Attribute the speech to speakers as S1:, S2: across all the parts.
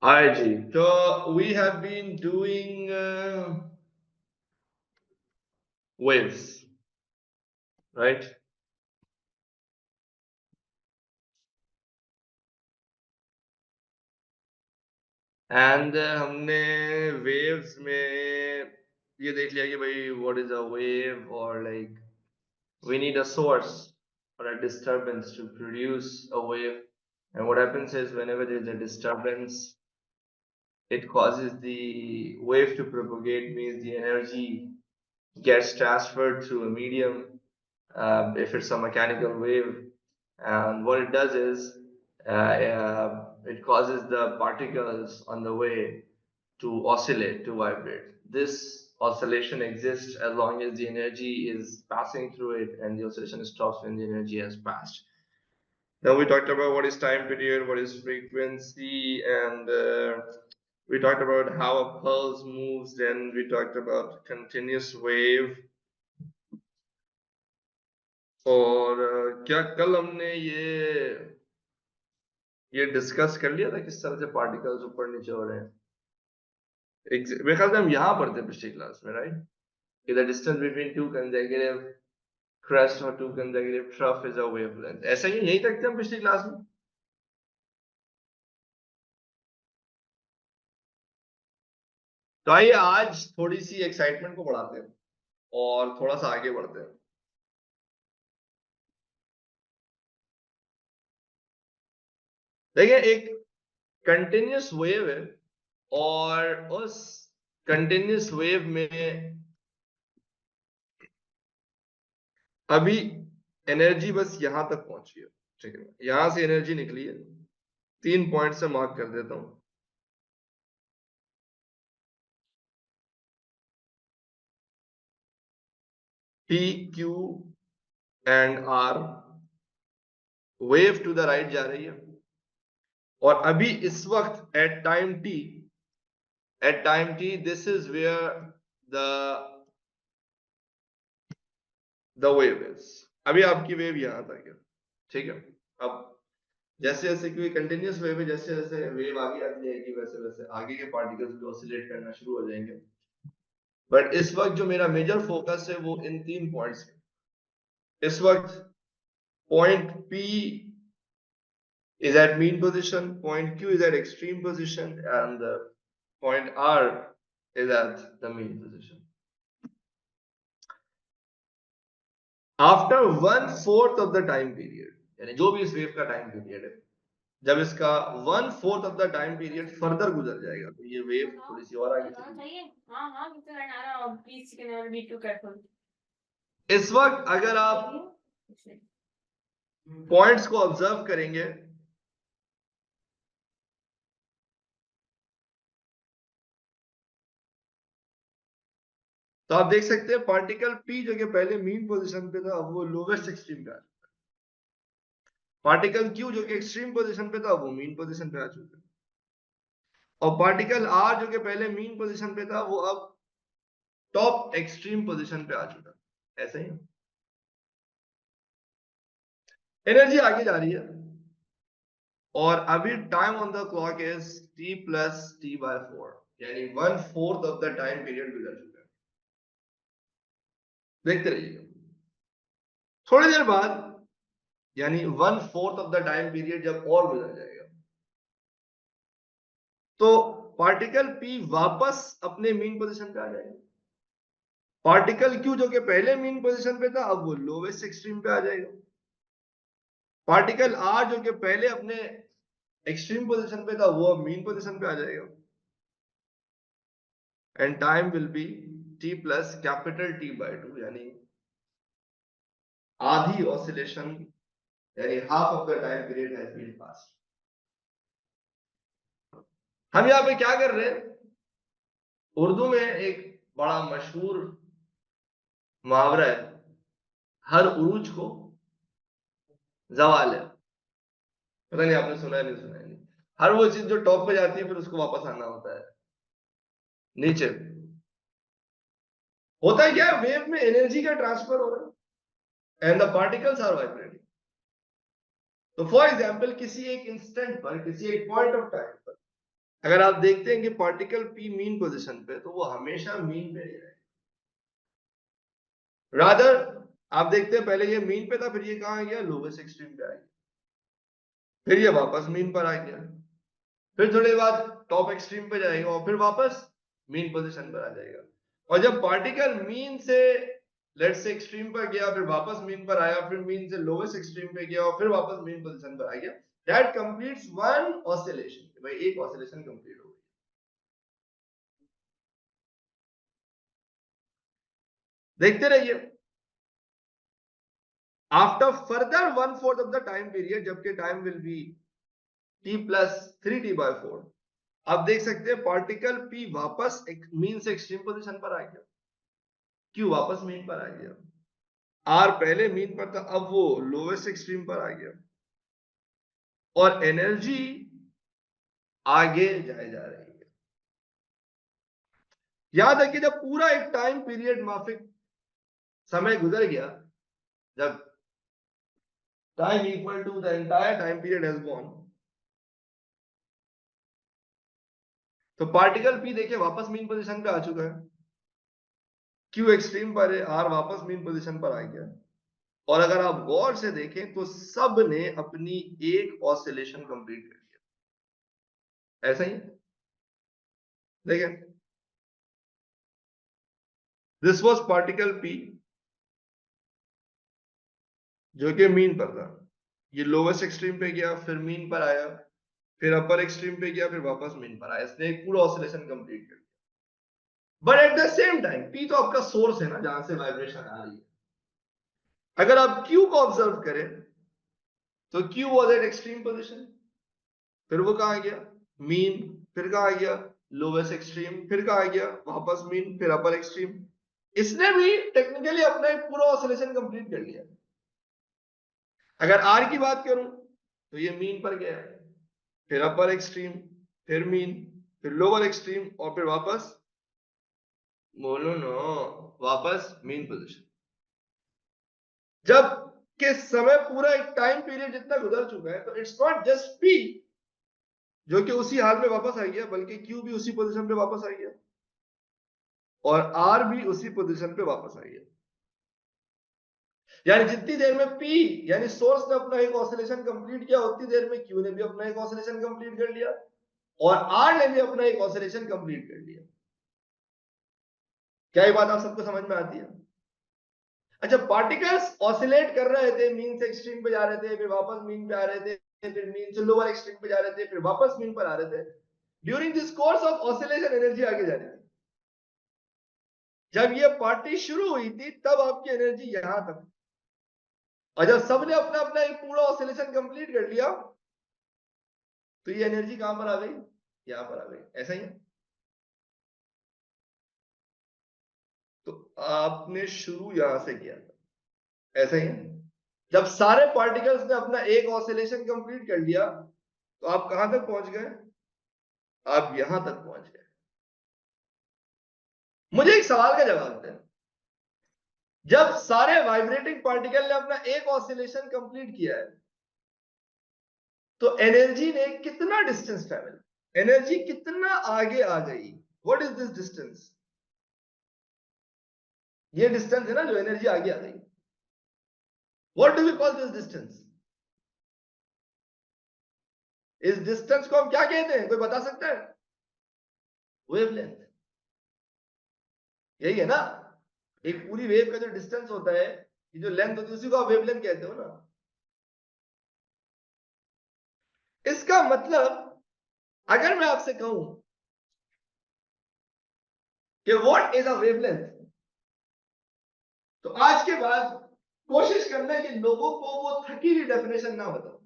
S1: Alright, G. So we have been doing waves, right? And हमने waves में ये देख लिया कि भाई what is a wave, or like we need a source or a disturbance to produce a wave. And what happens is whenever there is a disturbance, it causes the wave to propagate, means the energy gets transferred through a medium, if it's a mechanical wave. And what it does is it causes the particles on the way to oscillate, to vibrate. This oscillation exists as long as the energy is passing through it, and the oscillation stops when the energy has passed. Now we talked about what is time period, what is frequency, and we talked about how a pulse moves. Then we talked about continuous wave. और क्या कल हमने ये discuss कर लिया था किस तरह से पार्टिकल्स ऊपर नीचे हो रहे हैं? मेरे ख्याल से हम यहाँ पढ़ते पिछली क्लास में, राइट? कि the distance between two consecutive crest or two consecutive trough is a wavelength. ऐसा ही यही तक थे हम पिछली क्लास में. तो आइए आज थोड़ी सी एक्साइटमेंट को बढ़ाते हैं और थोड़ा सा आगे बढ़ते हैं. देखिए एक कंटिन्यूस वेव है और उस कंटिन्यूस वेव में अभी एनर्जी बस यहां तक पहुंची है. ठीक है, यहां से एनर्जी निकली है. 3 पॉइंट से मार्क कर देता हूं. P, Q and R. Wave to the right जा रही है और अभी इस वक्त at time t this is where the wave is. अभी आपकी वेव यहां तक है. ठीक है, अब जैसे जैसे कोई कंटिन्यूस वेव है, जैसे जैसे वेव आगे आती जाएगी वैसे वैसे आगे के पार्टिकल्स भी ऑसिलेट करना शुरू हो जाएंगे. बट इस वक्त जो मेरा मेजर फोकस है वो इन 3 पॉइंट्स पे. इस वक्त point P is at mean position, point Q is at extreme position, and the point R is at the mean position. After 1/4 of the time period, यानी जो भी इस वेव का टाइम पीरियड है, जब इसका 1/4 of the time period further गुजर जाएगा तो ये वेव थोड़ी सी और आगे चलेगी. इस वक्त अगर आप पॉइंट्स को ऑब्जर्व करेंगे तो आप देख सकते हैं पार्टिकल P जो कि पहले मीन पोजीशन पे था अब वो लोवेस्ट एक्सट्रीम पे आ चुका है. पार्टिकल Q जो कि एक्सट्रीम पोजीशन पे था वो मीन पोजीशन पे आ चुका है. और पार्टिकल R जो कि पहले मीन पोजीशन पे था वो अब टॉप एक्सट्रीम पोजीशन पे आ चुका है. ऐसे ही एनर्जी आगे जा रही है और अभी time on the clock is t plus t/4, यानी 1/4 ऑफ द टाइम पीरियड गुजर चुका है. देखते रहिएगा थोड़ी देर बाद, यानी 1/4 ऑफ द टाइम पीरियड जब और गुजर जाएगा तो पार्टिकल P वापस अपने मीन पोजीशन पे आ जाएगा. पार्टिकल Q जो कि पहले मीन पोजीशन पे था अब वो लोवेस्ट एक्सट्रीम पे आ जाएगा. पार्टिकल R जो कि पहले अपने एक्सट्रीम पोजीशन पे था वो अब मीन पोजीशन पे आ जाएगा. And time will be t plus capital T/2, यानी आधी ऑसिलेशन, यानी half of the time period has been passed. हम यहां पे क्या कर रहे हैं? उर्दू में एक बड़ा मशहूर मुहावरा है, हर उरूज को जवाल है. पता नहीं आपने सुना है नहीं सुना है. नहीं, हर वो चीज जो टॉप पे जाती है फिर उसको वापस आना होता है नीचे. होता है क्या, वेव में एनर्जी का ट्रांसफर हो रहा है and the particles are vibrating. तो फॉर एग्जांपल किसी एक इंस्टेंट पर, किसी एक पॉइंट ऑफ टाइम पर अगर आप देखते हैं कि पार्टिकल पी मीन पोजीशन पे, तो वो हमेशा मीन पे रहेगा। रादर आप देखते हैं पहले ये मीन पे था, फिर ये कहां आ गया, लोवेस्ट एक्सट्रीम पे आ गया, फिर ये वापस मीन पर आ गया, फिर थोड़ी बाद टॉप एक्सट्रीम पे जाएगा और फिर वापस मीन पोजीशन पर आ जाएगा। और जब पार्टिकल मीन से लेट से एक्सट्रीम पर गया, फिर वापस मीन पर आया, फिर मीन से लोवेस्ट एक्सट्रीम पे गया और फिर वापस मीन पोजीशन पर आ गया, दैट कंप्लीट्स वन ऑसिलेशन। भाई एक ऑसिलेशन कंप्लीट हो गई। देखते रहिए, after further 1/4 of the time period, जबकि time will be t plus 3t/4, आप देख सकते हैं पार्टिकल p वापस मीन से एक्सट्रीम पोजीशन पर आ गया, q वापस मीन पर आ गया, r पहले मीन पर था, अब वो लोवेस्ट एक्सट्रीम पर आ गया, और एनर्जी आगे जाए जा रही है। याद रखिए, जब पूरा एक टाइम पीरियड, माफिक समय गुजर गया, जब time equal to the entire time period has gone, तो पार्टिकल p देखिए वापस मीन पोजीशन पे आ चुका है, q एक्सट्रीम पर है, r वापस मीन पोजीशन पर आ गया, और अगर आप गौर से देखें तो सब ने अपनी एक ऑसिलेशन कंप्लीट कर लिया। ऐसा ही देखें, दिस वाज पार्टिकल p जो कि मीन पर था, ये लोवेस्ट एक्सट्रीम पे गया, फिर मीन पर आया, फिर अपर एक्सट्रीम पे गया, फिर वापस मीन पर आया, इसने एक पूरा ऑसिलेशन कंप्लीट कर लिया। But at the same time p तो आपका सोर्स है ना, जहां से वाइब्रेशन आ रही है। अगर आप q को ऑब्जर्व करें, तो q was at extreme position, फिर वो कहां गया, मीन, फिर कहां गया, लोवेस्ट एक्सट्रीम, फिर कहां गया, वापस मीन, फिर अपर एक्सट्रीम। इसने भी टेक्निकली अपना एक पूरा ऑसिलेशन कंप्लीट कर लिया। अगर r की बात करूं, तो ये मीन पर गया, फिर अपर एक्सट्रीम, फिर मीन, फिर लोअर एक्सट्रीम, और फिर वापस, बोलो नो, वापस मीन पोजीशन। जब के समय पूरा एक टाइम पीरियड जितना गुजर चुका है, तो इट्स नॉट जस्ट पी जो कि उसी हाल में वापस आ गया, बल्कि क्यू भी उसी पोजीशन पे वापस आ गया, और आर भी उसी पोजीशन पे वापस आ गया। यानी जितनी देर में पी, यानी सोर्स ने अपना एक ऑसिलेशन कंप्लीट किया, उतनी देर में क्यू ने भी अपना एक ऑसिलेशन कंप्लीट कर लिया, और आर ने भी अपना एक ऑसिलेशन कंप्लीट कर लिया। क्या ये बात आप सबको समझ में आती है? अच्छा, पार्टिकल्स ऑसिलेट कर रहे थे, मीन से एक्सट्रीम पे जा रहे थे, फिर वापस मीन पे आ रहे थे, फिर मीन से लोअर एक्सट्रीम पे जा रहे थे, फिर वापस मीन पर आ रहे थे। During this course of oscillation energy आगे जा रही थी। जब ये पार्टी शुरू हुई थी, तब आपकी एनर्जी यहां तक, और जब सबने अपना अपना एक पूरा ऑसिलेशन कंप्लीट कर लिया, तो ये एनर्जी कहां पर आ गई, यहां पर आ गई। ऐसा ही है? तो आपने शुरू यहां से किया था, ऐसा ही है? जब सारे पार्टिकल्स ने अपना एक ऑसिलेशन कंप्लीट कर लिया, तो आप कहां तक पहुंच गए, आप यहां तक पहुंच गए। मुझे एक सवाल का जवाब दें, जब सारे वाइब्रेटिंग पार्टिकल ने अपना एक ऑसिलेशन कंप्लीट किया है, तो एनर्जी ने कितना डिस्टेंस ट्रेवल, एनर्जी कितना आगे आ गई, व्हाट इज दिस डिस्टेंस? ये डिस्टेंस है ना, जो एनर्जी आगे आ गई, what do we call this distance? इस डिस्टेंस को हम क्या कहते हैं, कोई बता सकता है? वेवलेंथ। यही है ना, एक पूरी वेव का जो डिस्टेंस होता है, ये जो लेंथ होती है, उसी को आप वेवलेंथ कहते हो ना। इसका मतलब, अगर मैं आपसे कहूं कि व्हाट इज अ वेवलेंथ, तो आज के बाद कोशिश करना कि लोगों को वो थकी हुई डेफिनेशन ना बताओ।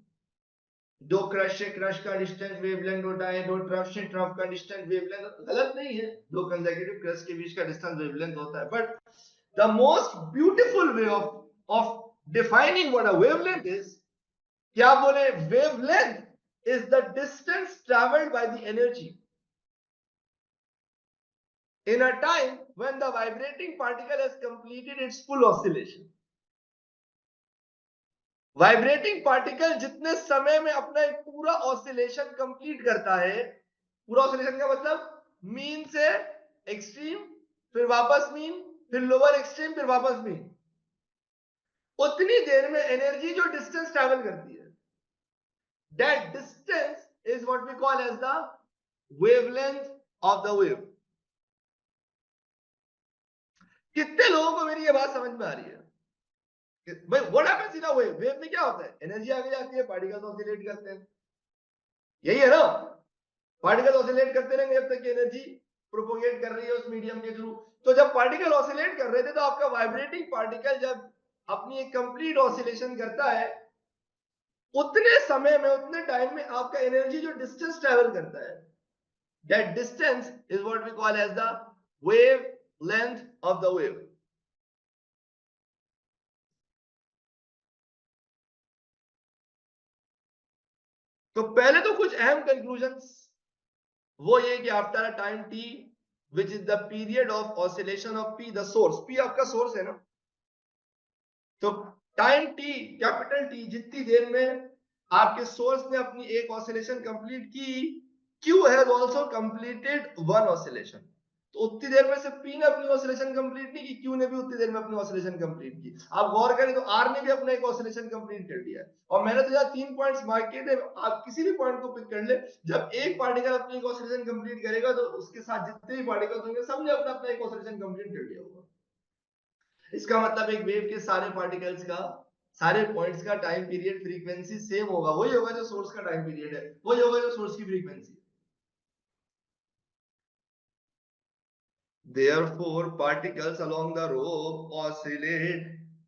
S1: दो क्रश से क्रश का डिस्टेंस वेवलेंथ होता है, दो ट्रफ से ट्रफ का डिस्टेंस वेवलेंथ, गलत नहीं है, दो कंसेक्यूटिव क्रश के बीच का डिस्टेंस वेवलेंथ होता है, but the most beautiful way of defining what a wavelength is, क्या बोले, wavelength is the distance travelled by the energy in a time when the vibrating particle has completed its full oscillation. Vibrating particle जितने समय में अपना एक पूरा oscillation complete करता है, पूरा ऑसिलेशन का मतलब मीन से एक्सट्रीम, फिर वापस मीन, फिर लोअर एक्सट्रीम, फिर वापस मीन। उतनी देर में एनर्जी जो डिस्टेंस ट्रैवल करती है, that distance is what we call as the wavelength of the wave. कितने लोगों को मेरी ये बात समझ में आ रही है? भाई what happens in a wave? Wave में क्या होता है? एनर्जी आगे जाती है, पार्टिकल्स ऑसिलेट करते हैं, यही है ना? पार्टिकल ऑसिलेट करते रहेंगे जब तक कि एनर्जी प्रोपोगेट कर रही है उस मीडियम के थ्रू। तो जब पार्टिकल ऑसिलेट कर रहे थे तो आपका वाइब्रेटिंग पार्टिकल जब अपनी एक कंप्लीट ऑसिलेशन करता है, उतने समय में, उतने टाइम में आपका एनर्जी जो डिस्टेंस ट्रेवल करता है, that distance is what we call as the wavelength of the wave. तो पहले तो कुछ अहम कंक्लूजन्स, वो ये कि after a time t which is the period of oscillation of p, the source, p आपका सोर्स है ना, तो टाइम t, कैपिटल T, जितनी देर में आपके सोर्स ने अपनी एक ऑसिलेशन कंप्लीट की, q has also completed one oscillation. तो उतनी देर में से p ने अपनी ऑसिलेशन कंप्लीट नहीं की, q ने भी उतनी देर में अपनी ऑसिलेशन कंप्लीट की। आप गौर करें तो r ने भी अपना एक ऑसिलेशन कंप्लीट कर दिया है। और मैंने तो यहाँ 3 पॉइंट्स मार्क किए थे, आप किसी भी पॉइंट को पिक कर ले। जब एक पार्टिकल अपनी एक ऑसिलेशन कंप्लीट करेगा तो उसके साथ जितने भी पार्टिकल्स होंगे सबने अपना अपना एक ऑसिलेशन कंप्लीट कर लिया होगा। इसका मतलब एक वेव के सारे पार्टिकल्स का, सारे पॉइंट्स का टाइम पीरियड, फ्रीक्वेंसी सेम होगा, वही होगा जो सोर्स का टाइम पीरियड है, वही होगा जो सोर्स की फ्रीक्वेंसी है। Therefore, particles along the rope oscillate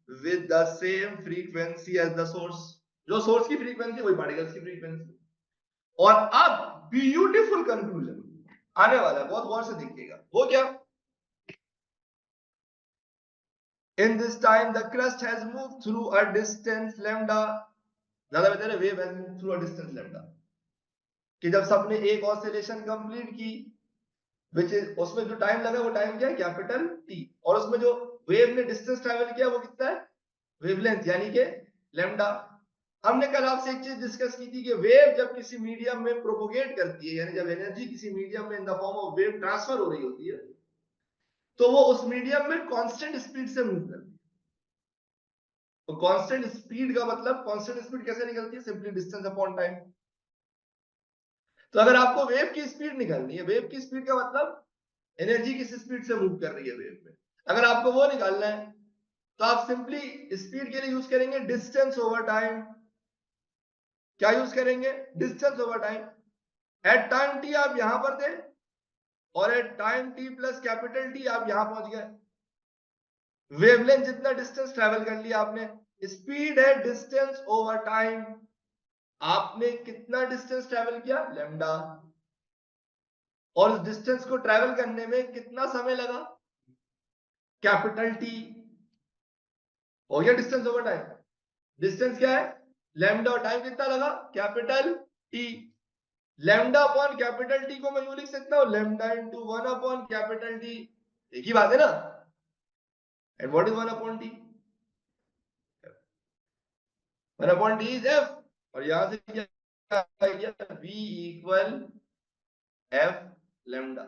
S1: with the same frequency as the source. जो सोर्स की फ्रीक्वेंसी वही पार्टिकल्स की फ्रीक्वेंसी। और अब ब्यूटीफुल कंक्लूजन आने वाला है, बहुत गौर से देखिएगा। वो क्या? In this time the crust has moved through a distance lambda, ज्यादा बेहतर है, wave has moved through a distance lambda, कि जब सबने एक ऑसिलेशन कंप्लीट की, विच इज, उसमें जो टाइम लगा वो टाइम क्या है? Capital T. और उसमें जो वेव ने डिस्टेंस ट्रैवल किया वो कितना है? वेवलेंथ, यानी कि लैम्डा। हमने कल आपसे एक चीज डिस्कस की थी कि वेव जब किसी मीडियम में प्रोपोगेट करती है, यानी जब एनर्जी किसी मीडियम में in the form of wave transfer हो रही होती है, तो वो उस मीडियम में कांस्टेंट स्पीड से मूव करती है। तो कांस्टेंट स्पीड का मतलब, कांस्टेंट स्पीड कैसे निकलती है? Simply distance upon time. तो अगर आपको वेव की स्पीड निकालनी है, वेव की स्पीड का मतलब एनर्जी किस स्पीड से मूव कर रही है वेव में, अगर आपको वो निकालना है तो आप सिंपली स्पीड के लिए यूज करेंगे डिस्टेंस ओवर टाइम। क्या यूज करेंगे? Distance over time. At time T आप यहां पर थे, और at time T plus capital T आप यहां पहुंच गए। वेवलेंथ जितना डिस्टेंस ट्रेवल कर लिया आपने, स्पीड है डिस्टेंस ओवर टाइम। आपने कितना डिस्टेंस ट्रेवल किया? लैम्डा। और उस डिस्टेंस को ट्रेवल करने में कितना समय लगा? Capital T. हो गया डिस्टेंस ओवर टाइम। डिस्टेंस क्या है? लैम्डा। और टाइम कितना लगा? Capital T. Lambda upon capital T को मैं यूं लिख सकता हूं, lambda into 1 upon capital T. एक ही बात है ना? And what is 1 upon T? 1 upon T is F. और यहां से क्या आ गया? v equal F lambda.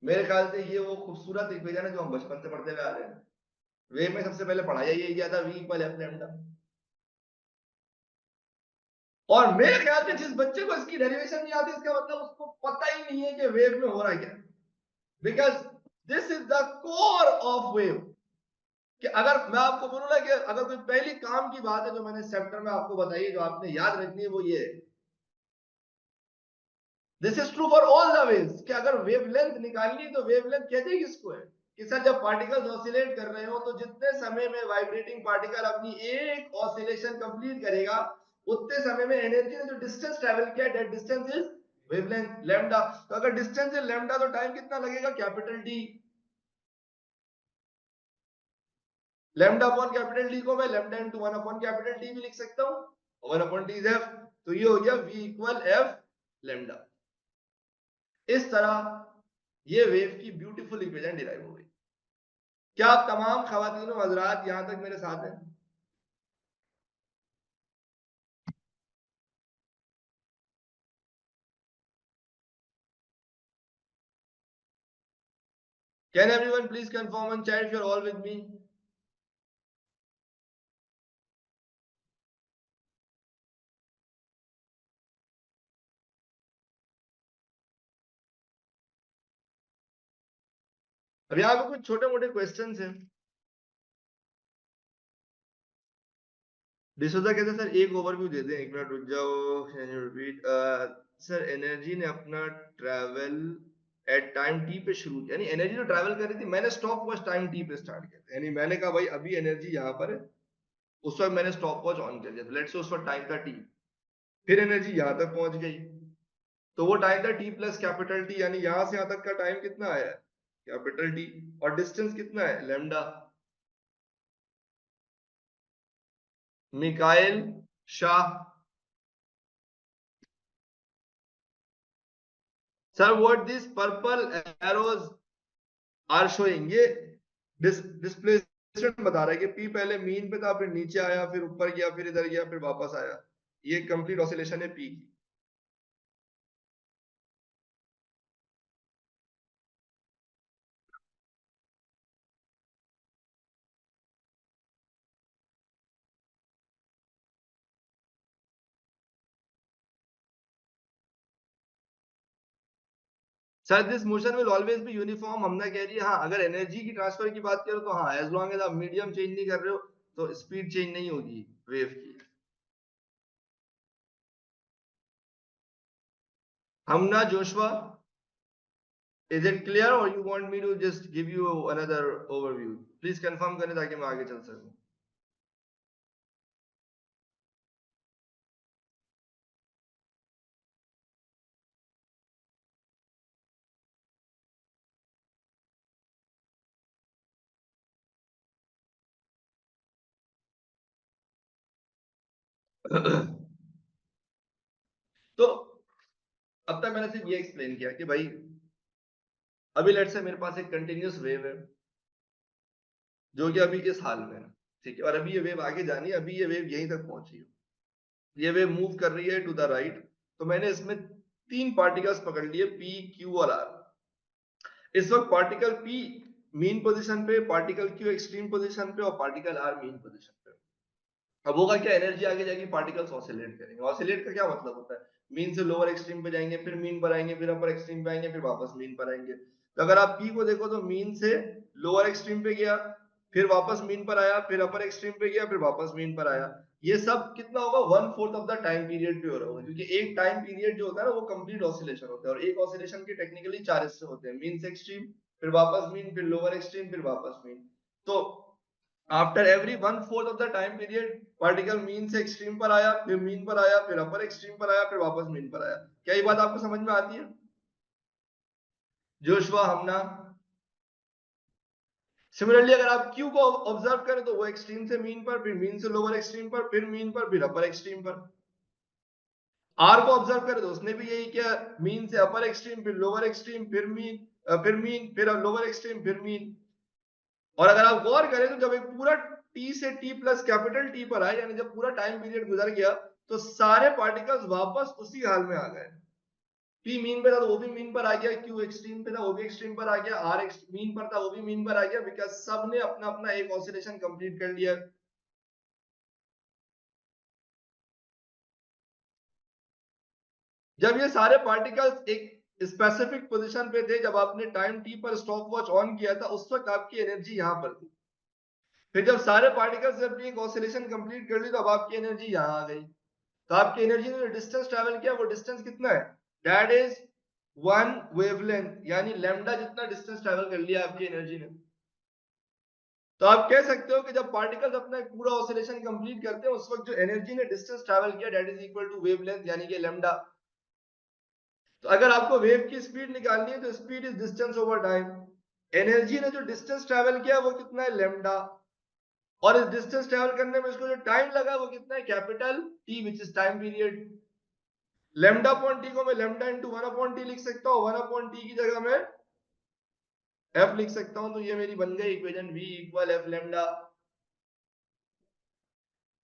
S1: मेरे ख्याल से ये वो खूबसूरत इक्वेशन है जो हम बचपन से पढ़ते हुए आ रहे हैं। वे में सबसे पहले पढ़ाया यही गया था, v इक्वल एफ लैम्डा। और मेरे ख्याल से जिस बच्चे को इसकी डेरिवेशन नहीं आती, इसका मतलब उसको पता ही नहीं है कि वेव में हो रहा है क्या। Because this is the core of wave. कि अगर मैं आपको बोलूं ना कि अगर कोई पहली काम की बात है जो मैंने चैप्टर में आपको बताई है, जो आपने याद रखनी है, वो ये है, this is true for all the waves, कि अगर वेवलेंथ निकालनी है तो वेवलेंथ कहते हैं किसको है? कि सर जब पार्टिकल्स ऑसिलेट कर रहे हो तो जितने समय में वाइब्रेटिंग पार्टिकल अपनी एक ऑसिलेशन कंप्लीट करेगा, उतने समय में एनर्जी ने जो डिस्टेंस ट्रेवल किया, that distance is wavelength lambda. तो अगर डिस्टेंस इज लैम्डा तो टाइम कितना लगेगा? Capital T. Lambda upon capital T को मैं lambda into 1 upon capital T भी लिख सकता हूं। 1 अपॉन टी इज एफ। तो ये हो गया v इक्वल एफ लैम्डा। इस तरह ये वेव की ब्यूटीफुल इक्वेशन डिराइव हो गई। क्या आप तमाम खवातीन और हजरात यहां तक मेरे साथ हैं? Can everyone please confirm on chat if you're all with me? अब यहाँ पे कुछ छोटे मोटे क्वेश्चंस हैं। डिसोजा कहते हैं सर एक ओवरव्यू दे दें, एक मिनट रुक जाओ, can you repeat. Sir energy ने अपना ट्रैवल एट टाइम टी पे शुरू किया, यानी एनर्जी तो ट्रैवल कर रही थी, मैंने स्टॉप वॉच टाइम टी पे स्टार्ट किया था, यानी मैंने कहा भाई अभी एनर्जी यहाँ पर है, उस वक्त मैंने स्टॉप वॉच ऑन कर दिया, लेट्स से उस वक्त टाइम था टी, फिर एनर्जी यहाँ तक पहुंच गई, तो वो टाइम था टी प्लस कैपिटल टी, यानी यहां से यहां तक का टाइम कितना आया, कैपिटल टी, और डिस्टेंस कितना है, lambda. Mikail Shah. Sir what this purple arrows are showing, ये डिस्प्लेसमेंट बता रहा है कि पी पहले मीन पे था, फिर नीचे आया, फिर ऊपर गया, फिर इधर गया, फिर वापस आया, ये कंप्लीट ऑसिलेशन है पी की। Sir this motion will always be uniform, हमने कह रही है हाँ, अगर एनर्जी की ट्रांसफर की बात करो तो हाँ, एज लॉन्ग एज आप मीडियम चेंज नहीं कर रहे हो तो स्पीड चेंज नहीं होगी वेव की। Hamna Joshua, is it clear और you want me to just give you another overview, please confirm करें ताकि मैं आगे चल सकूं। तो अब तक मैंने सिर्फ ये एक्सप्लेन किया कि भाई अभी लेट्स से मेरे पास एक कंटिन्यूअस वेव है जो कि अभी इस हाल में है, ठीक है, और अभी ये वेव आगे जानी है, अभी ये वेव यहीं तक पहुंची है, ये वेव मूव कर रही है टू द राइट, तो मैंने इसमें तीन पार्टिकल्स पकड़ लिए, पी क्यू और आर। इस वक्त पार्टिकल पी मीन पोजीशन पे, पार्टिकल क्यू एक्सट्रीम पोजीशन पे, और पार्टिकल आर मीन पोजीशन पे। अब होगा क्या, एनर्जी आगे जाएगी, पार्टिकल्स ऑसिलेट करेंगे। ऑसिलेट का क्या मतलब होता है, मीन से लोअर एक्सट्रीम पे जाएंगे, फिर मीन पर आएंगे, फिर अपर एक्सट्रीम पे आएंगे, फिर वापस मीन पर आएंगे। तो अगर आप पी को देखो तो मीन से लोअर एक्सट्रीम पे गया, फिर वापस मीन पर आया, फिर अपर एक्सट्रीम पे गया, फिर वापस मीन पर आया। ये सब कितना होगा, 1/4 ऑफ द टाइम पीरियड पे हो रहा होगा, क्योंकि एक टाइम पीरियड जो होता है ना वो कंप्लीट ऑसिलेशन होता है, और एक ऑसिलेशन के टेक्निकली चार हिस्से होते हैं, मीन से एक्सट्रीम, फिर वापस मीन, फिर लोअर एक्सट्रीम, फिर वापस मीन। तो after every 1/4 of the time period particle mean से एक्सट्रीम पर आया, फिर मीन पर आया, फिर अपर एक्सट्रीम पर आया, फिर वापस मीन पर आया। क्या ये बात आपको समझ में आती है? जोशवा, हमना। सिमिलरली अगर आप क्यू को ऑब्जर्व करें तो वो एक्सट्रीम से मीन पर, फिर मीन से लोअर एक्सट्रीम पर, फिर मीन पर, फिर अपर एक्सट्रीम पर। आर को ऑब्जर्व करें तो उसने भी यही किया, मीन से अपर एक्सट्रीम, फिर लोअर एक्सट्रीम, फिर मीन, फिर मीन, फिर लोअर एक्सट्रीम, फिर मीन। और अगर आप गौर करें तो जब एक पूरा टी से टी प्लस कैपिटल टी पर आए, यानी जब पूरा टाइम पीरियड गुजर गया, तो सारे पार्टिकल्स वापस उसी हाल में आ गए। पी मीन पे था तो वो भी मीन पर आ गया, क्यू एक्सट्रीम पे था वो भी एक्सट्रीम पर आ गया, आर मीन पर था वो भी मीन पर आ गया, बिकॉज सबने अपना अपना एक ऑसिलेशन कंप्लीट कर लिया। जब ये सारे पार्टिकल्स एक स्पेसिफिक पोजीशन पे थे, जब आपने टाइम टी पर स्टॉप वॉच ऑन किया था, उस वक्त आपकी एनर्जी यहां पर थी। फिर जब सारे पार्टिकल्स ने अपनी एक ऑसिलेशन कंप्लीट कर ली तो अब आपकी एनर्जी यहां आ गई। तो आपकी एनर्जी ने जो डिस्टेंस ट्रैवल किया वो डिस्टेंस कितना है, दैट इज वन वेवलेंथ, यानी लैम्डा जितना डिस्टेंस ट्रैवल कर लिया आपकी एनर्जी ने। तो आप कह सकते हो कि जब पार्टिकल्स अपना एक पूरा ऑसिलेशन कंप्लीट करते हैं उस वक्त जो एनर्जी ने डिस्टेंस ट्रैवल किया that is equal to wavelength, यानी कि लैम्डा। तो अगर आपको वेव की स्पीड निकालनी है तो speed is distance over time, energy ने जो डिस्टेंस ट्रैवल किया वो कितना है, लैम्डा, और इस डिस्टेंस ट्रैवल करने में इसको जो टाइम लगा वो कितना है, capital T, which is time period. Lambda upon T को मैं लैम्डा इंटू 1/t लिख सकता हूँ, 1/t की जगह मैं एफ लिख सकता हूँ, तो ये मेरी बन गई equation v equal F lambda.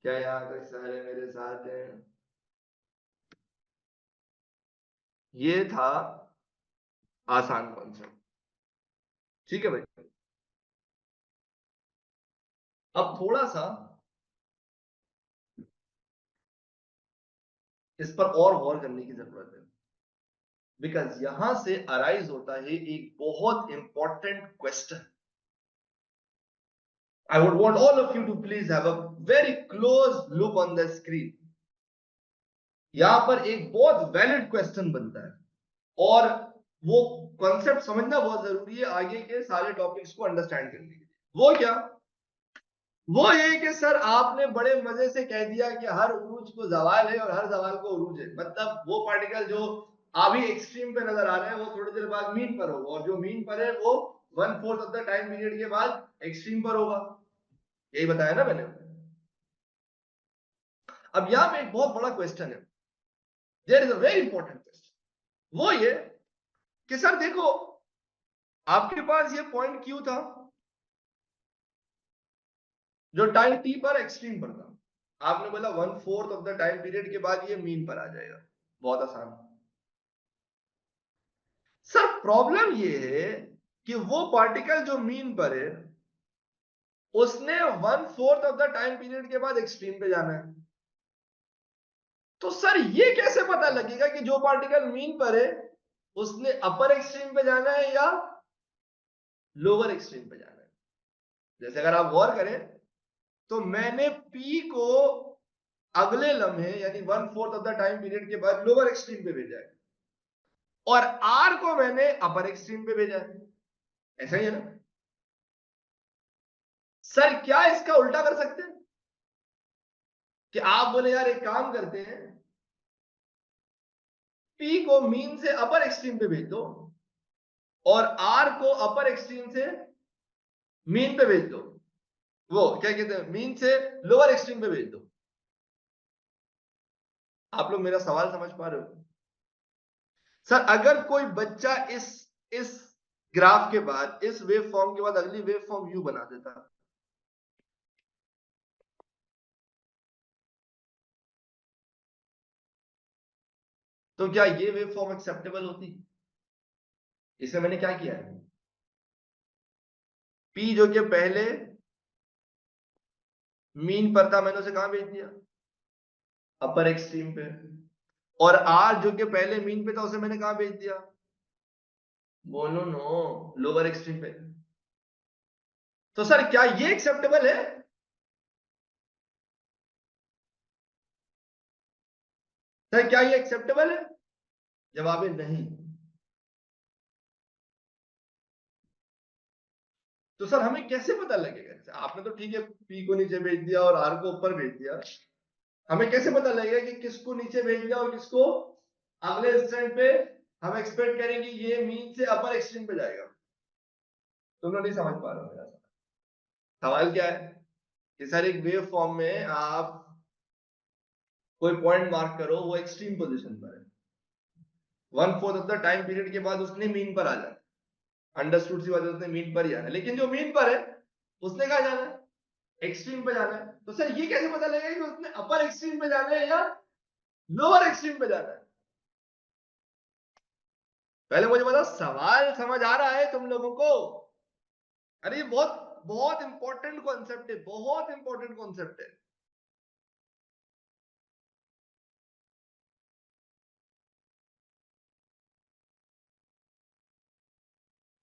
S1: क्या यहाँ तक सारे मेरे साथ हैं? ये था आसान कॉन्सेप्ट, ठीक है भाई। अब थोड़ा सा इस पर और गौर करने की जरूरत है, बिकॉज यहां से अराइज होता है एक बहुत important question. I would want all of you to please have a very close look on the screen. यहां पर एक बहुत वैलिड क्वेश्चन बनता है, और वो कॉन्सेप्ट समझना बहुत जरूरी है आगे के सारे टॉपिक्स को अंडरस्टैंड करने के लिए। वो क्या? वो ये कि सर आपने बड़े मजे से कह दिया कि हर उरूज को जवाल है और हर जवाल को उरूज है, मतलब वो पार्टिकल जो अभी एक्सट्रीम पे नजर आ रहे हैं वो थोड़ी देर बाद मीन पर होगा, और जो मीन पर है वो 1/4 ऑफ द टाइम पीरियड के बाद एक्सट्रीम पर होगा। यही बताया ना मैंने। अब यहां पे एक बहुत बड़ा क्वेश्चन है, there is a very important question. वो ये कि सर देखो, आपके पास ये पॉइंट क्यू था जो टाइम टी पर एक्सट्रीम पर था। आपने बोला 1/4 ऑफ द टाइम पीरियड के बाद ये मीन पर आ जाएगा। बहुत आसान। सर प्रॉब्लम ये है कि वो पार्टिकल जो मीन पर है उसने 1/4 ऑफ द टाइम पीरियड के बाद एक्सट्रीम पे जाना है। तो सर ये कैसे पता लगेगा कि जो पार्टिकल मीन पर है उसने अपर एक्सट्रीम पे जाना है या लोअर एक्सट्रीम पे जाना है? जैसे अगर आप गौर करें तो मैंने पी को अगले लम्हे यानी 1/4 ऑफ द टाइम पीरियड के बाद लोअर एक्सट्रीम पे भेजा है, और आर को मैंने अपर एक्सट्रीम पे भेजा है। ऐसा ही है ना? सर क्या इसका उल्टा कर सकते हैं कि आप बोले यार एक काम करते हैं, पी को मीन से अपर एक्सट्रीम पे भेज दो और आर को अपर एक्सट्रीम से मीन पे भेज दो, वो क्या कहते हैं मीन से लोअर एक्सट्रीम पे भेज दो। आप लोग मेरा सवाल समझ पा रहे हो? सर अगर कोई बच्चा इस ग्राफ के बाद, इस वेव फॉर्म के बाद अगली वेव फॉर्म यू बना देता, तो क्या ये वेव फॉर्म एक्सेप्टेबल होती? इसमें मैंने क्या किया है, पी जो कि पहले मीन पर था मैंने उसे कहां भेज दिया? अपर एक्सट्रीम पे। और आर जो कि पहले मीन पे था उसे मैंने कहां भेज दिया? बोलो नो, लोअर एक्सट्रीम पे। तो सर क्या ये एक्सेप्टेबल है? सर क्या ये एक्सेप्टेबल है? जवाब है नहीं। तो सर हमें कैसे पता लगेगा? जैसे आपने तो ठीक है पी को नीचे भेज दिया और आर को ऊपर भेज दिया, हमें कैसे पता लगेगा कि किसको नीचे भेज दिया और किसको अगले इंस्टेंट पे हम एक्सपेक्ट करेंगे ये मीन से अपर एक्सट्रीम पे जाएगा? तुम लोग नहीं समझ पा रहे हो मेरा सवाल क्या है कि सर एक वेव फॉर्म में आप कोई पॉइंट मार्क करो, वो एक्सट्रीम पोजीशन पर है, 1/4 ऑफ द टाइम पीरियड के बाद उसने मीन पर आ जाना, अंडरस्टूड सी बात है उसने मीन पर ही आना है, लेकिन जो मीन पर है उसने कहा जाना है? एक्सट्रीम पे जाना है। तो सर ये कैसे पता लगेगा कि उसने अपर एक्सट्रीम पे जाना है या लोअर एक्सट्रीम पे जाना है? पहले मुझे बताओ सवाल समझ आ रहा है तुम लोगों को? अरे ये बहुत बहुत इंपॉर्टेंट कॉन्सेप्ट है, बहुत इंपॉर्टेंट कॉन्सेप्ट है।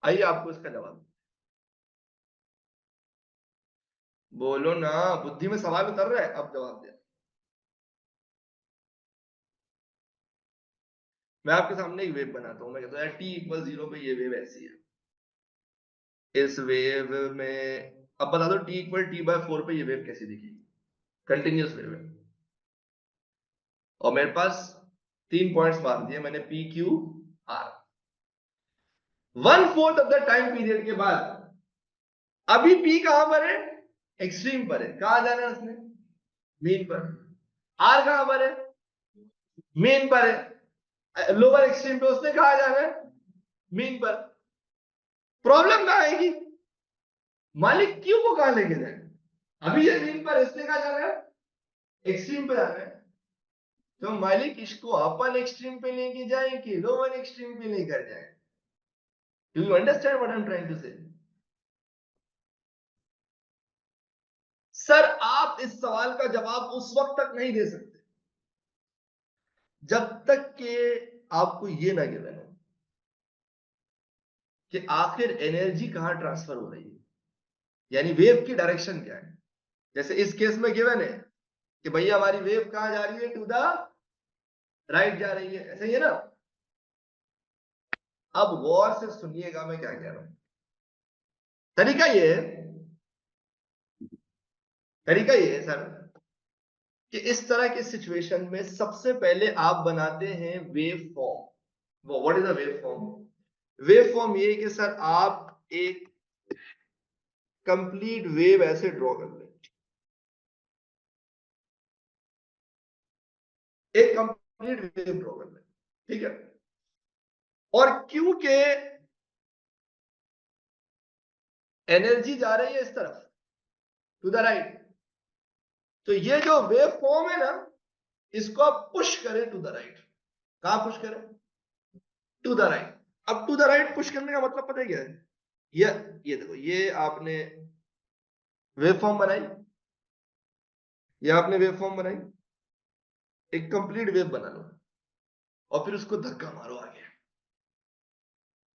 S1: आइए आपको इसका जवाब। बोलो ना, बुद्धि में सवाल उतर रहा है, अब जवाब दे। मैं आपके सामने एक वेव बनाता हूं, मैं कहता हूँ t=0 पे ये वेव ऐसी है, इस वेव में अब बता दो t=t/4 पे ये वेव कैसी दिखेगी? कंटिन्यूअस वेव है, और मेरे पास 3 पॉइंट्स मार दिए मैंने, p q r। 1/4 of the time period के बाद अभी p कहां पर है? एक्सट्रीम पर है। कहां जाना है उसने? मीन पर। r कहां पर है? मीन पर है। लोअर एक्सट्रीम पे उसने कहा जाना है? मीन पर। प्रॉब्लम कहां आएगी? मालिक क्यों को कहां लेके जाए? अभी ये मीन पर, इसने कहा जाना है एक्सट्रीम पे जाना है, तो मालिक इसको अपर एक्सट्रीम पे लेके जाए कि लोअर एक्सट्रीम पे लेकर जाए? Do you understand what I am trying to say? Sir आप इस सवाल का जवाब उस वक्त तक नहीं दे सकते जब तक कि आपको ये ना गिवन हो कि आखिर एनर्जी कहां ट्रांसफर हो रही है, यानी वेव की डायरेक्शन क्या है। जैसे इस केस में गिवन है कि भैया हमारी वेव कहां जा रही है, टू द राइट जा रही है, ऐसा ही है ना। अब गौर से सुनिएगा मैं क्या कह रहा हूं। तरीका ये है, तरीका ये है सर कि इस तरह की सिचुएशन में सबसे पहले आप बनाते हैं wave form. What is a wave form? Wave form ये है कि सर आप एक कंप्लीट वेव ऐसे ड्रॉ कर लें, एक कंप्लीट वेव ड्रॉ कर लें, ठीक है। और क्योंकि एनर्जी जा रही है इस तरफ, टू द राइट, तो ये जो वेव फॉर्म है ना, इसको आप पुश करें टू द राइट। कहां पुश करें? To the right. अब टू द राइट पुश करने का मतलब पता है क्या है? ये देखो, ये आपने वेव फॉर्म बनाई, ये आपने वेव फॉर्म बनाई, एक कंप्लीट वेव बना लो और फिर उसको धक्का मारो आगे,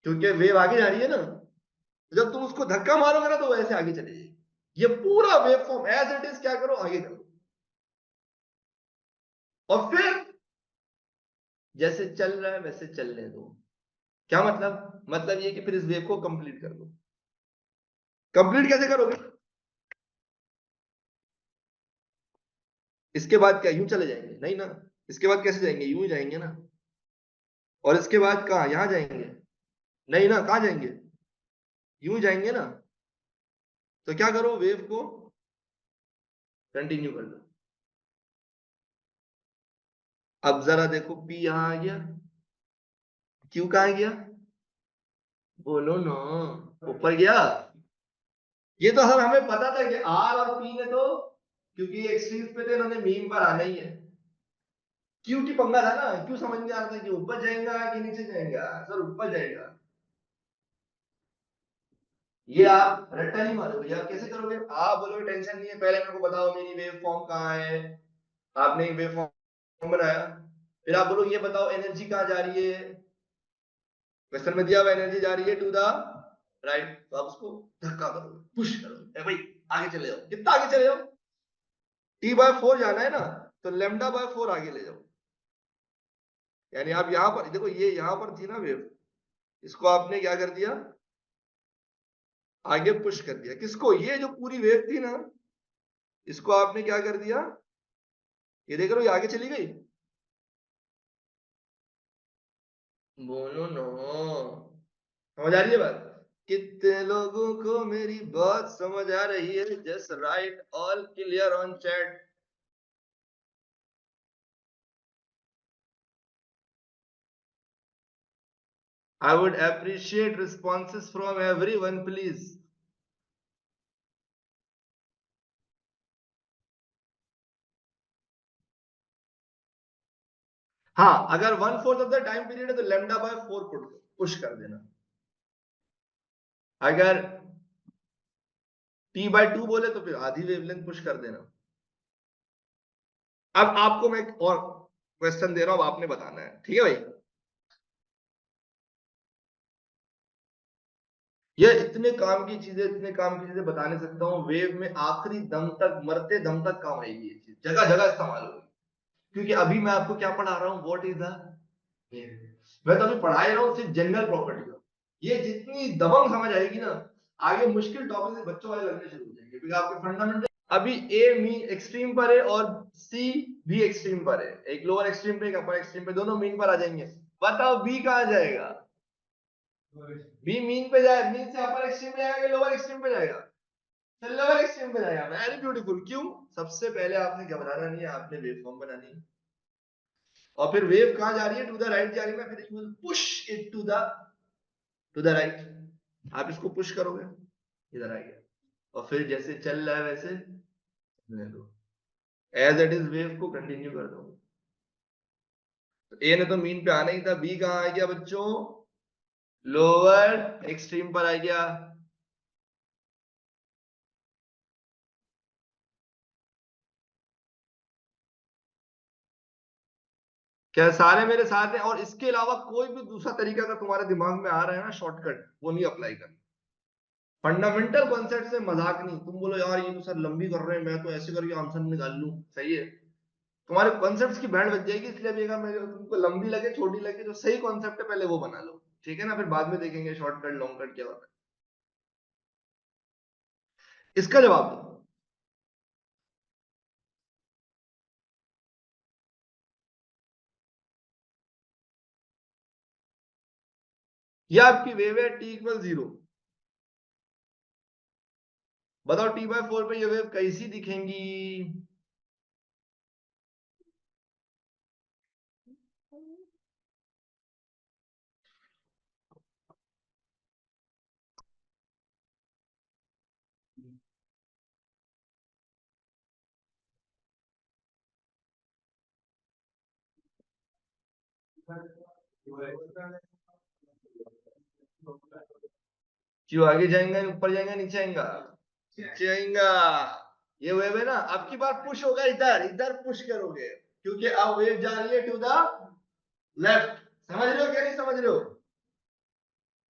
S1: क्योंकि वेव आगे जा रही है ना। जब तुम उसको धक्का मारोगे ना तो वो ऐसे आगे चले जाएगी। ये पूरा wave form as it is क्या करो, आगे करो। और फिर जैसे चल रहा है वैसे चलने दो। क्या मतलब? मतलब ये कि फिर इस वेव को कंप्लीट कर दो। कंप्लीट कैसे करोगे? इसके बाद क्या यूं चले जाएंगे? नहीं ना। इसके बाद कैसे जाएंगे? यूं ही जाएंगे ना। और इसके बाद कहां? यहां जाएंगे? नहीं ना। कहां जाएंगे? यूं ही जाएंगे ना। तो क्या करो, वेव को कंटिन्यू कर दो। अब जरा देखो, पी यहां आ गया, क्यू कहां गया? बोलो ना। ऊपर गया। ये तो सर हमें पता था कि आर और पी ने तो, क्योंकि एक्सट्रीम्स पे थे, इन्होंने मीन पर आना ही है। क्यू की पंगा था ना, क्यों समझ में आ रहा था कि ऊपर जाएगा कि नीचे जाएगा? सर ऊपर जाएगा। ये आप रट्टा नहीं मारोगे। आप कैसे करोगे? आप बोलोगे टेंशन नहीं है, पहले मेरे को बताओ मेरी वेव फॉर्म कहाँ है। आपने एक वेव फॉर्म बनाया, फिर आप बोलो ये बताओ एनर्जी कहाँ जा रही है। क्वेश्चन में दिया हुआ एनर्जी जा रही है टू द राइट, तो आप उसको धक्का करोगे, पुश करोगे, भाई आगे चले जाओ। कितना आगे चले जाओ? T/4 जाना है ना, तो λ/4 आगे ले जाओ। यानी आप यहां पर देखो, ये यहां पर थी ना वेव, इसको आपने क्या कर दिया, आगे पुश कर दिया। किसको? ये जो पूरी वेव थी ना, इसको आपने क्या कर दिया, ये देख रहे हो, ये आगे चली गई। बोलो नो। समझ आ रही है बात? कितने लोगों को मेरी बात समझ आ रही है? Just right all clear on chat. I would appreciate responses from everyone please. हाँ, अगर 1/4 ऑफ द टाइम पीरियड है तो λ/4 पुश कर देना। अगर T/2 बोले तो फिर आधी वेवलेंथ पुश कर देना। अब आपको मैं एक और क्वेश्चन दे रहा हूं, आपने बताना है, ठीक है भाई? ये इतने काम की चीजें, इतने काम की चीजें बता नहीं सकता हूँ। वेव में आखिरी दम तक, मरते दम तक काम आएगी ये चीज, जगह जगह इस्तेमाल होगी। क्योंकि अभी मैं आपको क्या पढ़ा रहा हूँ, व्हाट इज द, मैं तो अभी पढ़ा ही रहा हूँ सिर्फ जनरल प्रॉपर्टी को। ये जितनी दबंग समझ आएगी ना, आगे मुश्किल टॉपिक से बच्चों वाले लगने शुरू हो जाएंगे, क्योंकि आपके फंडामेंटल अभी ए मीन एक्सट्रीम पर है और सी भी एक्सट्रीम पर है। एक लोअर एक्सट्रीम पे, एक अपर एक्सट्रीम पे, दोनों मीन पर आ जाएंगे। बताओ बी कहाँ जाएगा? बी मीन पे जाए, मीन से अपर एक्सट्रीम पे जाएगा, लोअर एक्सट्रीम पे जाएगा? तो लोअर एक्सट्रीम पे जाएगा। Very beautiful. क्यों? सबसे पहले आपने घबराना नहीं है, आपने वेवफॉर्म बनानी है। और फिर वेव कहां जा रही है? टू द राइट जा रही है, फिर you will push it to the right. आप इसको पुश करोगे, इधर आ गया। और फिर जैसे चल रहा है वैसे चलने दो, एज इट इज वेव को कंटिन्यू कर दो। तो ए ने तो मीन पे आना ही था, बी कहां आ गया बच्चों? लोअर एक्सट्रीम पर आ गया। क्या सारे मेरे साथ हैं? और इसके अलावा कोई भी दूसरा तरीका अगर तुम्हारे दिमाग में आ रहा है ना शॉर्टकट, वो नहीं अप्लाई करना। फंडामेंटल कॉन्सेप्ट से मजाक नहीं। तुम बोलो यार ये तो सर लंबी कर रहे हैं, मैं तो ऐसे करके आंसर निकाल लूं, सही है, तुम्हारे कॉन्सेप्ट्स की बैंड बच जाएगी। इसलिए भी अगर मेरे तुमको लंबी लगे छोटी लगे, जो सही कॉन्सेप्ट है पहले वो बना लो, ठीक है ना, फिर बाद में देखेंगे शॉर्टकट लॉन्ग कट क्या होता है। इसका जवाब दो। ये आपकी वेव है टी इक्वल 0। बताओ T/4 पे ये वेव कैसी दिखेंगी? क्यों आगे जाएंगे, ऊपर जाएंगे, नीचे आएगा? नीचे आएगा। ये वेव है ना, आपकी बार पुश होगा, इधर इधर पुश करोगे, क्योंकि अब वेव जा रही है टू द लेफ्ट। समझ रहे हो क्या नहीं समझ रहे हो?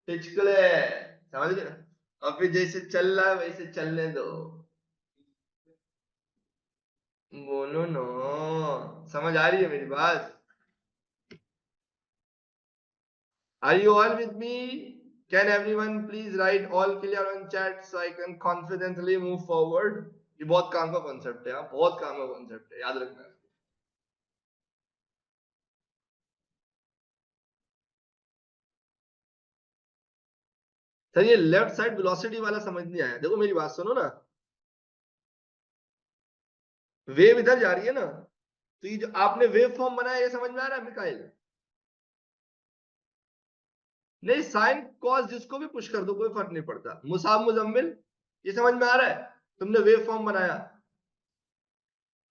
S1: पिचकले, समझ रहे हो? और फिर जैसे चल रहा है वैसे चलने दो। बोलो नो, समझ आ रही है मेरी बात? Are you all with me? Can everyone please write all clear on chat so I can confidently move forward? ये बहुत काम का कॉन्सेप्ट है, हाँ, बहुत काम का कॉन्सेप्ट है, याद रखना। सर ये लेफ्ट साइड वेलोसिटी वाला समझ नहीं आया। देखो मेरी बात सुनो ना, वेव इधर जा रही है ना, तो ये जो आपने वेव फॉर्म बनाया ये समझ में आ रहा है मिकाइल? नहीं, साइन कॉस जिसको भी पुश कर दो कोई फर्क नहीं पड़ता। मुसाब मुजम्मिल, ये समझ में आ रहा है? तुमने वेव फॉर्म बनाया,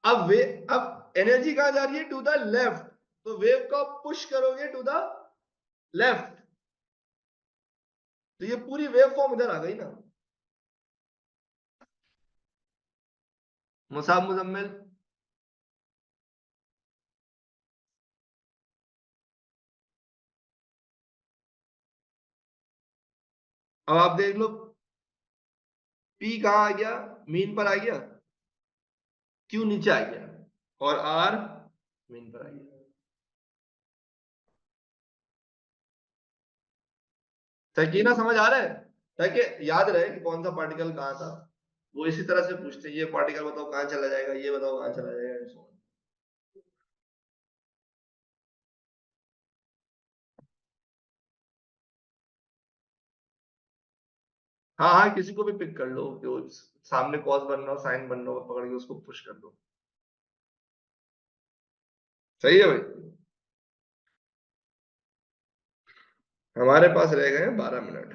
S1: अब एनर्जी कहां जा रही है? टू द लेफ्ट, तो वेव को पुश करोगे टू द लेफ्ट, तो ये पूरी वेव फॉर्म इधर आ गई ना। मुसाब मुजम्मिल, अब आप देख लो, पी कहां आ गया? मीन पर आ गया। क्यू नीचे आ गया, और आर मीन पर आ गया। तकीना समझ आ रहा है? ताकि याद रहे कि कौन सा पार्टिकल कहां था। वो इसी तरह से पूछते हैं, ये पार्टिकल बताओ कहां चला जाएगा, ये बताओ कहां चला जाएगा, and so on। हाँ हाँ, किसी को भी पिक कर लो, जो सामने कॉस बन रहा हो, साइन बन रहा हो, पकड़ के उसको पुश कर दो। सही है भाई। हमारे पास रह गए 12 मिनट।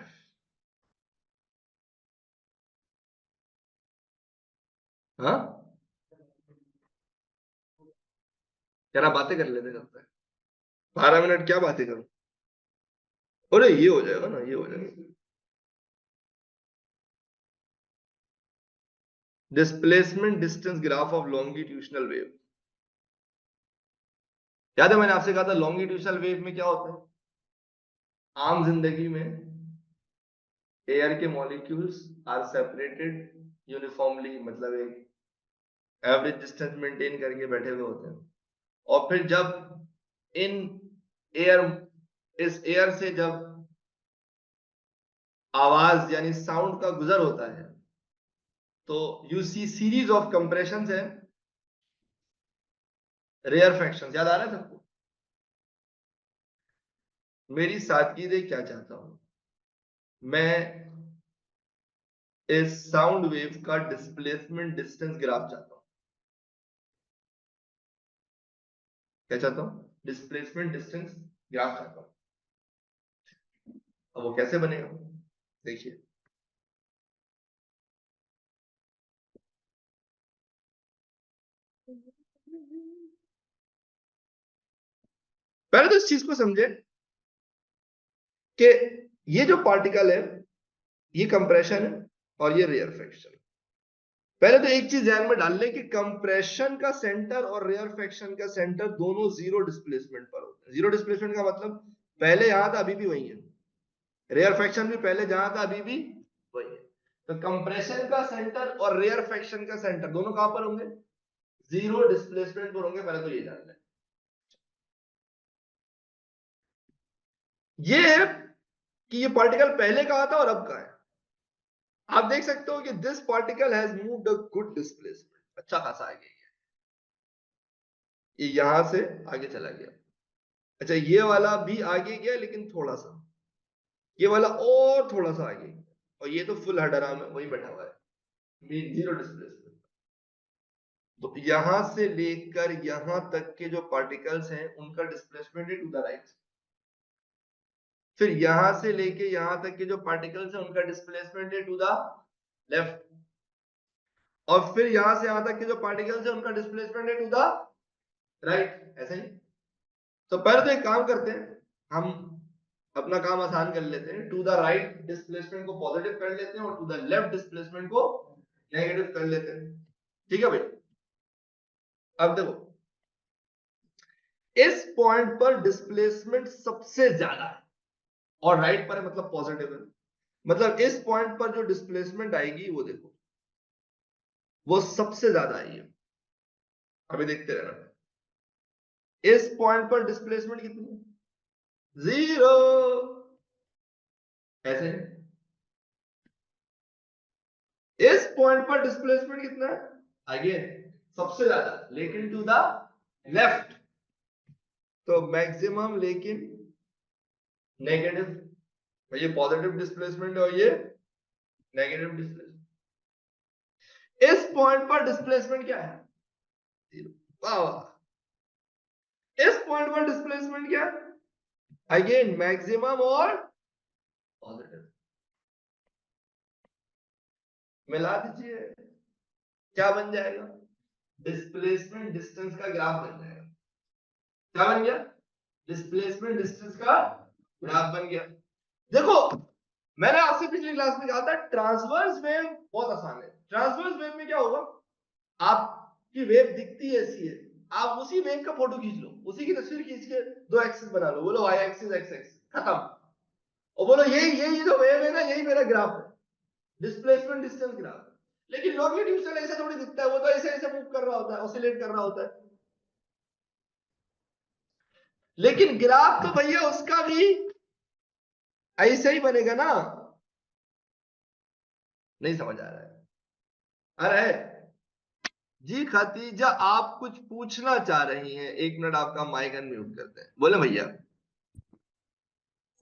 S1: हाँ, जरा बातें कर लेते करते हैं। 12 मिनट क्या बातें करूं? अरे ये हो जाएगा ना, ये हो जाएगा। Displacement distance graph of longitudinal wave. याद है मैंने आपसे कहा था लॉन्गिट्यूशनल वेव में क्या होता है? आम जिंदगी में एयर के मॉलिक्यूल्स आर सेपरेटेड यूनिफॉर्मली, मतलब एक एवरेज डिस्टेंस मेंटेन करके बैठे हुए होते हैं। और फिर जब इन एयर, इस एयर से जब आवाज यानी साउंड का गुजर होता है, तो you see series of compression है, रेयर फ्रैक्शंस। याद आ रहा है सबको? मेरी सादगी क्या चाहता हूं मैं? इस साउंड वेव का डिस्प्लेसमेंट डिस्टेंस ग्राफ चाहता हूं। क्या चाहता हूं? डिस्प्लेसमेंट डिस्टेंस ग्राफ चाहता हूं। अब वो कैसे बनेगा, देखिए। पहले तो इस चीज को समझे कि ये जो पार्टिकल है ये कंप्रेशन है और ये रेयर फ्रैक्शन। पहले तो एक चीज ध्यान में डाल लें कि कंप्रेशन का सेंटर और रेयरफेक्शन का सेंटर दोनों जीरो डिस्प्लेसमेंट पर होते हैं। जीरो डिस्प्लेसमेंट का मतलब पहले यहां था अभी भी वही है, रेयरफेक्शन भी पहले जहां था अभी भी वही है। तो कंप्रेशन का सेंटर और रेयरफेक्शन का सेंटर दोनों कहां पर होंगे? जीरो डिस्प्लेसमेंट पर होंगे। पहले तो ये जान लें। ये है कि ये पार्टिकल पहले कहां था और अब कहां है। आप देख सकते हो कि this particle has moved a good displacement, अच्छा खासा आगे गया, ये यहां से आगे चला गया। अच्छा ये वाला भी आगे गया लेकिन थोड़ा सा, ये वाला और थोड़ा सा आगे, और ये तो फुल हडरा में वही बैठा हुआ है, जीरो डिस्प्लेसमेंट। तो यहां से लेकर यहां तक के जो पार्टिकल्स हैं उनका डिस्प्लेसमेंट है टू द राइट। फिर यहां से लेके यहां तक के जो पार्टिकल्स हैं उनका डिस्प्लेसमेंट है टू द लेफ्ट। और फिर यहां से यहां तक के जो पार्टिकल्स हैं उनका डिस्प्लेसमेंट है टू द राइट। ऐसे ही। तो पहले तो एक काम करते हैं, हम अपना काम आसान कर लेते हैं। टू द राइट डिस्प्लेसमेंट को पॉजिटिव कर लेते हैं और टू द लेफ्ट डिस्प्लेसमेंट को नेगेटिव कर लेते हैं। ठीक है भाई। अब देखो इस पॉइंट पर डिस्प्लेसमेंट सबसे ज्यादा है और राइट पर है, मतलब पॉजिटिव है। मतलब इस पॉइंट पर जो डिस्प्लेसमेंट आएगी वो देखो, वो सबसे ज्यादा आई है। अभी देखते रहना। इस पॉइंट पर डिस्प्लेसमेंट कितनी है? जीरो। ऐसे इस पॉइंट पर डिस्प्लेसमेंट कितना है? अगेन सबसे ज्यादा, लेकिन टू द लेफ्ट। तो मैक्सिमम लेकिन नेगेटिव। ये पॉजिटिव डिस्प्लेसमेंट है और ये नेगेटिव डिस्प्लेसमेंट। इस पॉइंट पर डिस्प्लेसमेंट क्या है? जीरो। वाह वाह। इस पॉइंट पर डिस्प्लेसमेंट क्या है? अगेन मैक्सिमम और पॉजिटिव। मिला दीजिए, क्या बन जाएगा? डिस्प्लेसमेंट डिस्टेंस का ग्राफ बन जाएगा। क्या बन गया? डिस्प्लेसमेंट डिस्टेंस का ग्राफ बन गया। देखो मैंने आपसे पिछली क्लास में कहा था ट्रांसवर्स वेव बहुत आसान है। ट्रांसवर्स वेव में क्या होगा, आपकी वेव दिखती है ऐसी है, आप उसी वेव का फोटो खींच लो, उसी की तस्वीर खींच के दो एक्सिस बना लो, बोलो वाई एक्सिस एक्स एक्सिस, खत्म। और बोलो यही यही जो वेव है ना यही मेरा ग्राफ है, डिस्प्लेसमेंट डिस्टेंस ग्राफ। लेकिन लॉन्गिट्यूडनल ऐसे थोड़ी दिखता है, वो तो ऐसे ऐसे मूव कर रहा होता है, ऑसिलेट कर रहा होता है। लेकिन ग्राफ तो भैया उसका भी ऐसे ही बनेगा ना। नहीं समझ आ रहा है? अरे जी खतीजा आप कुछ पूछना चाह रही हैं, एक मिनट आपका माइक अनम्यूट करते हैं, बोले भैया।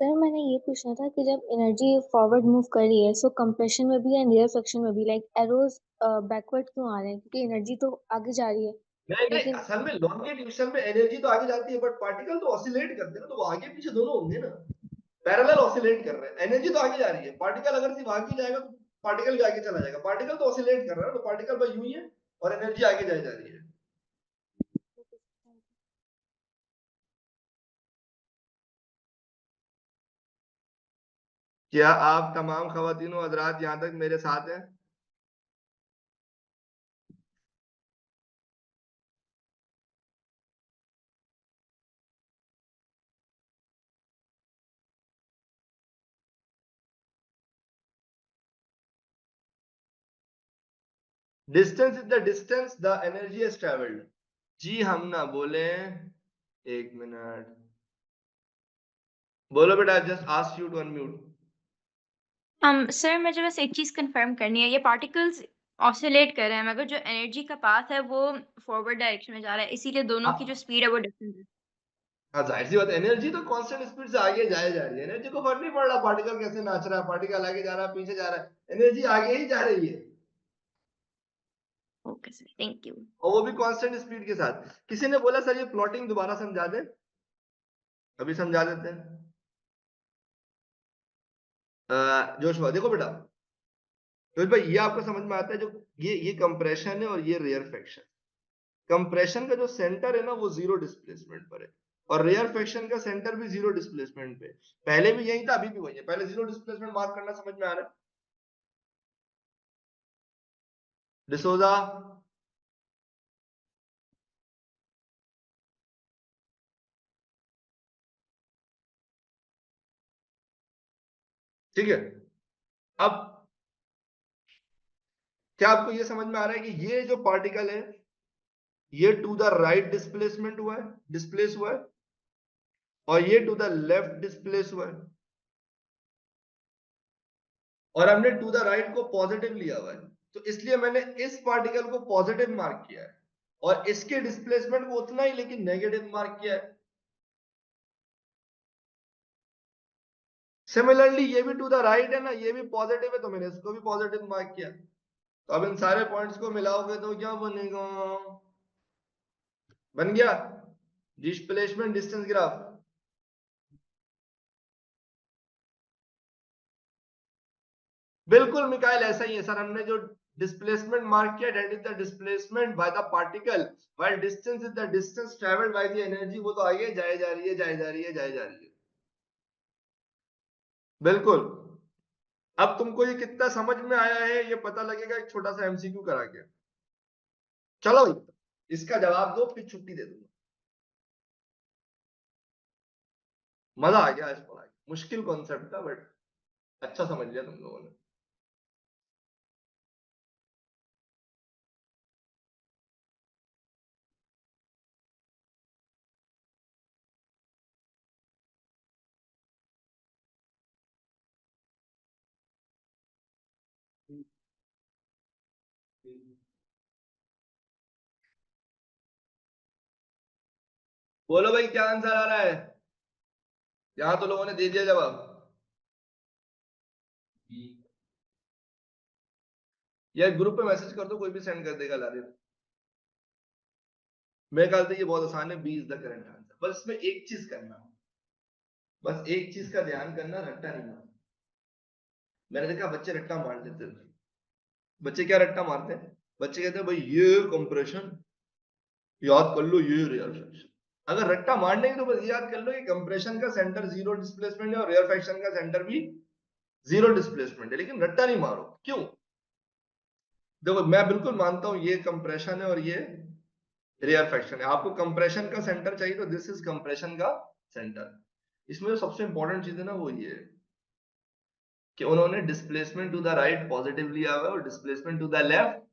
S2: सर मैंने ये पूछना था कि जब एनर्जी फॉरवर्ड मूव कर रही है सो कंप्रेशन में भी एंड रियर फ्रिक्शन में भी लाइक एरोज बैकवर्ड क्यों आ रहे हैं, क्योंकि एनर्जी तो आगे जा रही है
S1: नहीं नहीं,
S2: लेकिन
S1: असल में लॉन्गिट्यूशन में एनर्जी तो आगे जाती है बट पार्टिकल तो ऑसिलेट करते हैं ना, तो वो आगे पीछे दोनों होंगे ना, पैरेलल ऑसिलेट कर रहे हैं। एनर्जी तो आगे जा रही है, पार्टिकल अगर सिर्फ आगे जाएगा तो पार्टिकल भी आगे चला जाएगा। पार्टिकल तो ऑसिलेट कर रहा है, तो पार्टिकल पर यूं ही है और एनर्जी आगे जा रही है। क्या आप तमाम खवातीनों हजरात यहां तक मेरे साथ हैं? Distance is the distance the energy has travelled. जी हम ना बोले, एक मिनट, बोलो बेटा, just ask you to unmute.
S3: Sir मुझे बस एक चीज़ कंफर्म करनी है, ये पार्टिकल्स ऑसिलेट कर रहे हैं मगर जो एनर्जी का पाथ है वो फॉरवर्ड डायरेक्शन में जा रहा है, इसीलिए दोनों की जो स्पीड है वो डिफरेंट है।
S1: हाँ जाहिर सी बात, एनर्जी तो कांस्टेंट स्पीड से आगे जाए जा रही है, एनर्जी को फर्क नहीं पड़ रहा पार्टिकल कैसे नाच रहा है, पार्टिकल आगे जा रहा है पीछे जा रहा है, एनर्जी आगे ही जा रही है,
S3: ओके सर, थैंक यू।
S1: और वो भी कांस्टेंट स्पीड के साथ। किसी ने बोला सर ये प्लॉटिंग दोबारा समझा दे, अभी समझा देते हैं। जोशवा देखो बेटा, तो भाई ये आपको समझ में आता है, जो ये कंप्रेशन है और ये रेयरफेक्शन। कंप्रेशन का जो सेंटर है ना वो जीरो डिस्प्लेसमेंट पर है, और रेयरफेक्शन का सेंटर भी जीरो डिस्प्लेसमेंट पे। पहले भी यही था अभी भी वही है, पहले जीरो डिस्प्लेसमेंट मार्क करना समझ में आ रहा है। डिसोजा, ठीक है। अब क्या आपको ये समझ में आ रहा है कि ये जो पार्टिकल है ये टू द राइट डिस्प्लेसमेंट हुआ है, डिस्प्लेस हुआ है, और ये टू द लेफ्ट डिस्प्लेस हुआ है, और हमने टू द राइट को पॉजिटिव लिया हुआ है, तो इसलिए मैंने इस पार्टिकल को पॉजिटिव मार्क किया है और इसके डिस्प्लेसमेंट को उतना ही लेकिन नेगेटिव मार्क किया है। सिमिलरली ये भी टू द राइट है ना, ये भी पॉजिटिव है, तो मैंने इसको भी पॉजिटिव मार्क किया। तो अब इन सारे पॉइंट्स को मिलाओगे तो क्या बनेगा, बन गया डिस्प्लेसमेंट डिस्टेंस ग्राफ। बिल्कुल मिकाइल, ऐसा ही है सर। हमने जो डिस्प्लेसमेंट मार्क किया that is the displacement by the particle, while distance is the distance travelled by the energy. वो तो आगे जाए जा रही है, जाए जा रही है, जाए जा रही है। बिल्कुल। अब तुमको ये कितना समझ में आया है ये पता लगेगा एक छोटा सा एमसीक्यू करा के। चलो इसका जवाब दो, फिर छुट्टी दे दूंगा। मजा आ गया आज पढ़ा के। मुश्किल कॉन्सेप्ट था बट अच्छा समझ लिया तुम लोगों ने। बोलो भाई क्या आंसर आ रहा है? यहां तो लोगों ने दे दिया जवाब। या ग्रुप पे मैसेज कर दो, कोई भी सेंड कर देगा लारे। मेरे ख्याल से ये बहुत आसान है, B is the correct answer. बस इसमें एक चीज करना, बस एक चीज का ध्यान करना, रट्टा नहीं मारना। मैंने देखा बच्चे रट्टा मार लेते हैं। बच्चे क्या रट्टा मारते हैं? बच्चे कहते हैं भाई ये कंप्रेशन याद कर लो, ये रेयर फ्रैक्शन। अगर रट्टा मारने की तो बस याद कर लो कि कंप्रेशन का सेंटर जीरो डिस्प्लेसमेंट है और रेयर फ्रैक्शन का सेंटर भी जीरो डिस्प्लेसमेंट है, लेकिन रट्टा नहीं मारो। क्यों? देखो मैं बिल्कुल मानता हूं ये कंप्रेशन है और ये रेयर फ्रैक्शन है। आपको कंप्रेशन का सेंटर चाहिए तो दिस इज कंप्रेशन का सेंटर। इसमें जो सबसे इंपॉर्टेंट चीज है ना वो ये है कि उन्होंने displacement to the right positive लिया हुआ है और displacement to the left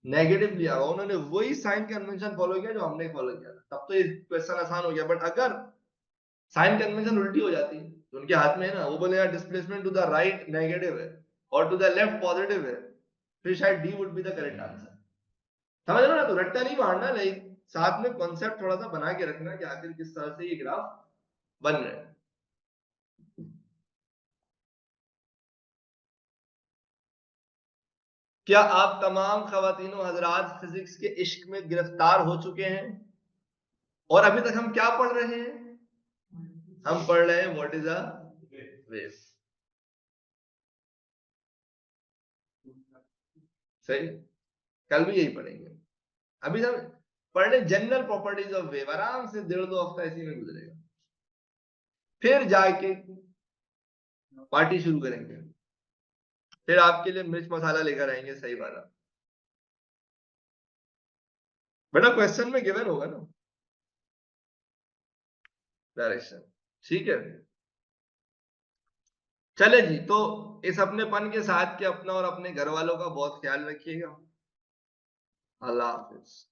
S1: negative लिया हुआ। उन्होंने वही साइन कन्वेंशन फॉलो किया जो हमने फॉलो किया था, तब तो ये क्वेश्चन आसान हो गया। बट अगर साइन कन्वेंशन उल्टी हो जाती तो उनके हाथ में है ना, वो बोले यार displacement to the right negative है और टू द लेफ्ट पॉजिटिव है, फिर शायद D would be the correct answer. समझ रहे हो ना? तो रट्टा नहीं मारना, लाइक साथ में कॉन्सेप्ट थोड़ा सा बना के रखना कि आखिर किस तरह से ये ग्राफ बन रहे हैं। क्या आप तमाम खवातीनों हजरात फिजिक्स के इश्क में गिरफ्तार हो चुके हैं? और अभी तक हम क्या पढ़ रहे हैं? हम पढ़ रहे हैं व्हाट इज अ वेव। सही। कल भी यही पढ़ेंगे। अभी हम पढ़ रहे जनरल प्रॉपर्टीज ऑफ वेव। आराम से 1.5-2 हफ्ता इसी में गुजरेगा, फिर जाके पार्टी शुरू करेंगे। फिर आपके लिए मिर्च मसाला लेकर आएंगे, सही वाला। बेटा क्वेश्चन में गिवन होगा ना डायरेक्शन, ठीक है। चले जी, तो इस अपनेपन के साथ के अपना और अपने घर वालों का बहुत ख्याल रखिएगा। अल्लाह हाफिज।